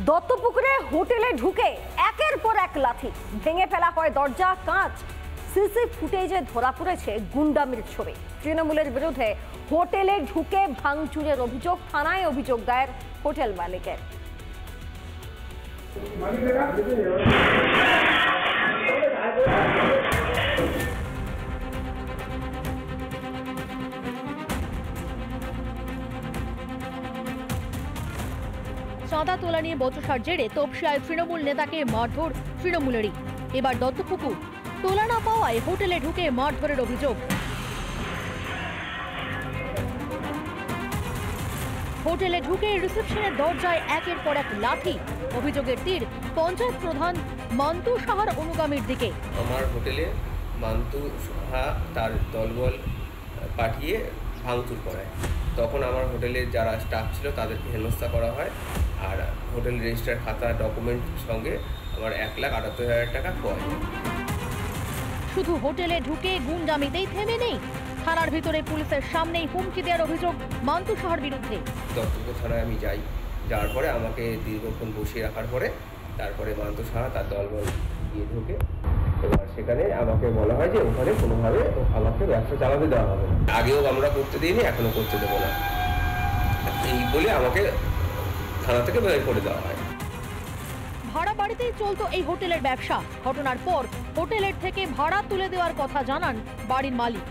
দত্তপুকুরে হোটেলে ঢুকে একের পর এক লাথি, ভেঙে ফেলা হয় দরজা, কাঁচ। সিসি ফুটেজে ধরা পড়েছে গুন্ডামির ছবি। তৃণমূলের বিরুদ্ধে হোটেলে ঢুকে ভাঙচুরের অভিযোগ, থানায় অভিযোগ দায়ের হোটেল মালিকের। চাঁদা তোলা নিয়ে বচসার জেরে তপসিয়ায় তৃণমূল নেতাকে মারধর তৃণমূলেরই। এবার দত্তপুকুর তোলা না পাওয়ায় হোটেলে ঢুকে মারধরের অভিযোগ। হোটেলে ঢুকে রিসেপশনের দরজায় একের পর এক লাঠি। অভিযোগের তীর পঞ্চায়েত প্রধান মান্তু সাহার অনুগামীর দিকে। আমার হোটেলে মান্তু সাহা তার দলবল পাঠিয়ে ভাঙচুর করায়। তখন আমার হোটেলের যারা স্টাফ ছিল তাদেরকে হেনস্থা করা হয়, আর হোটেল রেজিস্টার খাতা ডকুমেন্ট সঙ্গে আমার 1,78,000 টাকা পাওয়া যায়। শুধু হোটেলে ঢুকে গুন্ডামিতেই থেমে নেই, থানার ভিতরে পুলিশের সামনেই হুমকি দেওয়ার অভিযোগ মান্তু সাহার বিরুদ্ধে। দত্তপুকুর থানায় আমি যাওয়ার পরে আমাকে দীর্ঘক্ষণ বসিয়ে রাখার পরে তারপরে মান্তু সাহা তার দলবল গিয়ে ঢুকে, এবার সেখানে আমাকে বলা হয় যে ওখানে কোনোভাবে আমাকে ব্যবসা চালাতে দেওয়া হবে না। আগেও আমরা করতে দিইনি, এখনো করতে দেবো না, এই বলে আমাকে থানা থেকে বের করে দেওয়া হয়। ভাড়া বাড়িতেই চলতো এই হোটেলের ব্যবসা। ঘটনার পর হোটেলের থেকে ভাড়া তুলে দেওয়ার কথা জানান বাড়ির মালিক।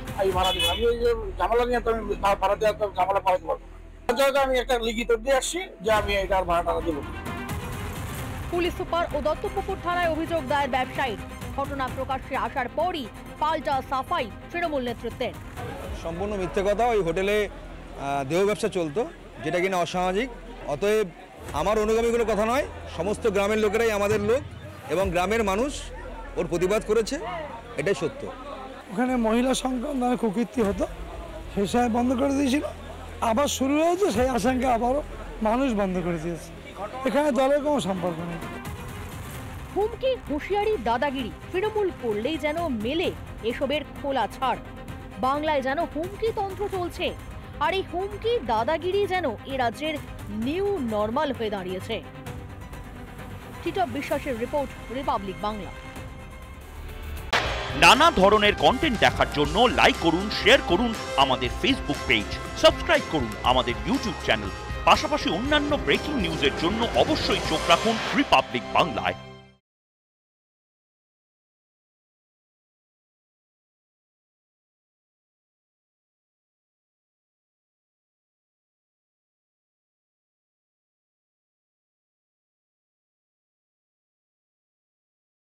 পুলিশ সুপার ও দত্তপুকুর থানায় অভিযোগ দায়ের ব্যবসায়ীর। ঘটনা প্রকাশ্যে আসার পরই পাল্টা সাফাই তৃণমূল নেতৃত্বের। সম্পূর্ণ মিথ্যে কথা। ওই হোটেলে দেহ ব্যবসা চলতো, যেটা কিনা অসামাজিক। অতএব আমার অনুগামীগুলো কথা নয়, সমস্ত গ্রামের লোকেরাই আমাদের লোক এবং গ্রামের মানুষ ওর প্রতিবাদ করেছে, এটাই সত্য। ওখানে মহিলা সংক্রান্ত কুকীর্তি হতো, সেই সময় বন্ধ করে দিয়েছিল, আবার শুরু হয়েছে, সেই আশঙ্কা আবারও মানুষ বন্ধ করে দিয়েছে। এখানে দলের কোনো সম্পর্ক নেই। হুমকি, হুঁশিয়ারি, দাদাগিরি তৃণমূল করলেই যেন মেলে এসবের খোলা ছাড়। বাংলায় যেন হুমকি তন্ত্র চলছে, আর এই হুমকি দাদাগিরি যেন এ রাজ্যের নিউ নর্মাল হয়ে দাঁড়িয়েছে। টিটপ বিশ্বাসের রিপোর্ট, রিপাবলিক বাংলা। নানা ধরনের কন্টেন্ট দেখার জন্য লাইক করুন, শেয়ার করুন আমাদের ফেসবুক পেজ, সাবস্ক্রাইব করুন আমাদের ইউটিউব চ্যানেল। পাশাপাশি অন্যান্য ব্রেকিং নিউজের জন্য অবশ্যই চোখ রাখুন রিপাবলিক বাংলায়।